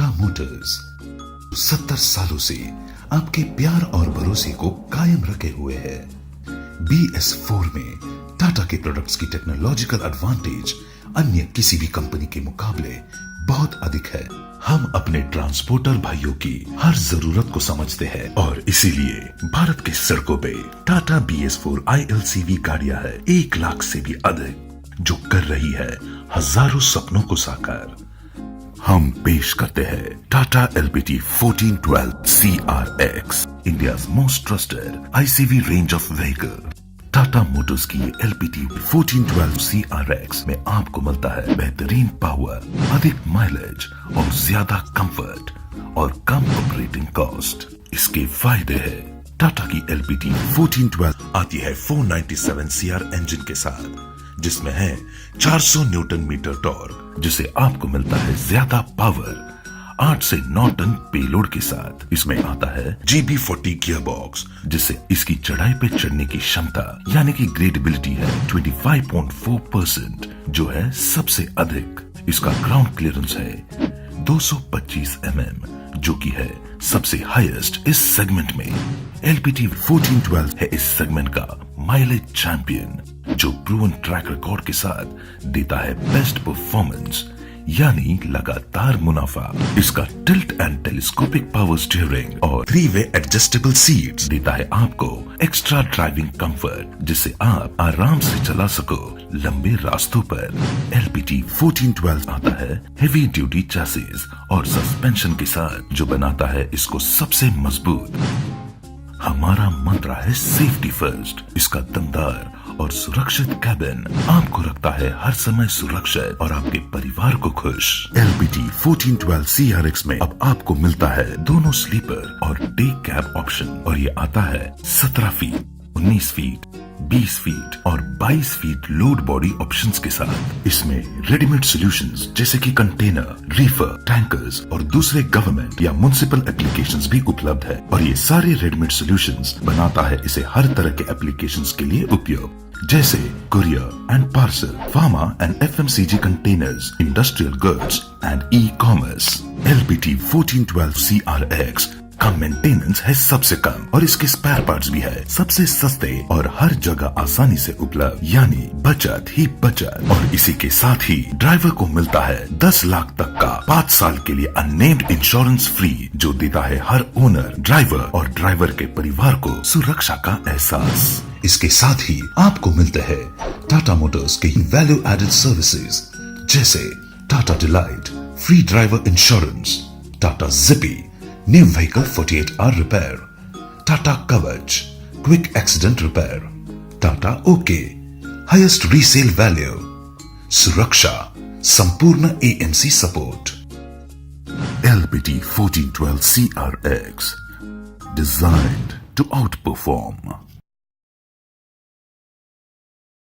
Tata Motors 70 सालों से आपके प्यार और भरोसे को कायम रखे हुए है। BS4 में टाटा के प्रोडक्ट्स की टेक्नोलॉजिकल एडवांटेज अन्य किसी भी कंपनी के मुकाबले बहुत अधिक है। हम अपने ट्रांसपोर्टर भाइयों की हर जरूरत को समझते हैं और इसीलिए भारत की सड़कों पे टाटा BS4 ILCV गाड़ियां है 1 लाख से भी अधिक, जो कर रही है हजारों सपनों को साकार। हम पेश करते हैं Tata LPT 1412 CRX, India most trusted ICV range of vehicle. Tata Motors की LPT 1412 CRX में आपको मिलता है बेहतरीन पावर, अधिक माइलेज और ज्यादा कंफर्ट और कम ऑपरेटिंग कॉस्ट। इसके फायदे हैं, टाटा की LPT 1412 आती है 497 CR इंजन के साथ, जिसमें है 400 न्यूटन मीटर टॉर्क, जिसे आपको मिलता है ज्यादा पावर 8 से 9 टन पेलोड के साथ। इसमें आता है GB40 गियर बॉक्स, जिससे इसकी चढ़ाई पे चढ़ने की क्षमता यानी कि ग्रेडेबिलिटी है 25.4%, जो है सबसे अधिक। इसका ग्राउंड क्लियरेंस है 225 mm, जो कि है सबसे हाईएस्ट इस सेगमेंट में। LPT 1412 है इस सेगमेंट का माइलेज चैंपियन, जो प्रूवन ट्रैक रिकॉर्ड के साथ देता है बेस्ट परफॉर्मेंस यानी लगातार मुनाफा। इसका tilt and telescopic power steering और 3-वे एडजस्टेबल सीट्स देता है आपको एक्स्ट्रा ड्राइविंग कंफर्ट, जिससे आप आराम से चला सको लंबे रास्तों पर। LPT 1412 आता है हेवी ड्यूटी चैसिस और सस्पेंशन के साथ, जो बनाता है इसको सबसे मजबूत। हमारा मंत्र है सेफ्टी फर्स्ट। इसका दमदार और सुरक्षित कैबिन आपको रखता है हर समय सुरक्षित और आपके परिवार को खुश। LPT 1412 CRX में अब आपको मिलता है दोनों स्लीपर और डे कैब ऑप्शन, और ये आता है 17 फीट, 19 फीट, 20 फीट और 22 फीट लोड बॉडी ऑप्शंस के साथ। इसमें रेडीमेड सॉल्यूशंस जैसे कि कंटेनर, रीफर, टैंकर्स और दूसरे गवर्नमेंट या म्युनिसिपल एप्लीकेशंस भी उपलब्ध है, और ये सारे रेडीमेड सॉल्यूशंस बनाता है इसे हर तरह के एप्लीकेशंस के लिए उपयोग, जैसे courier and parcel, pharma and FMCG containers, industrial goods and ecommerce. LPT 1412 CRX का मेंटेनेंस है सबसे कम और इसके स्पेयर पार्ट्स भी है सबसे सस्ते और हर जगह आसानी से उपलब्ध, यानी बचत ही बचत। और इसी के साथ ही ड्राइवर को मिलता है 10 लाख तक का 5 साल के लिए अननेम्ड इंश्योरेंस फ्री, जो देता है हर ओनर, ड्राइवर और ड्राइवर के परिवार को सुरक्षा का एहसास। इसके साथ ही आपको मिलते हैं टाटा मोटर्स के वैल्यू एडेड सर्विसेज, जैसे Tata delight, free driver insurance, Tata Zippy, new vehicle 48-hour repair, Tata Kavach, quick accident repair, Tata okay, highest resale value, Suraksha, संपूर्ण AMC support. LPT 1412 CRX, designed to outperform.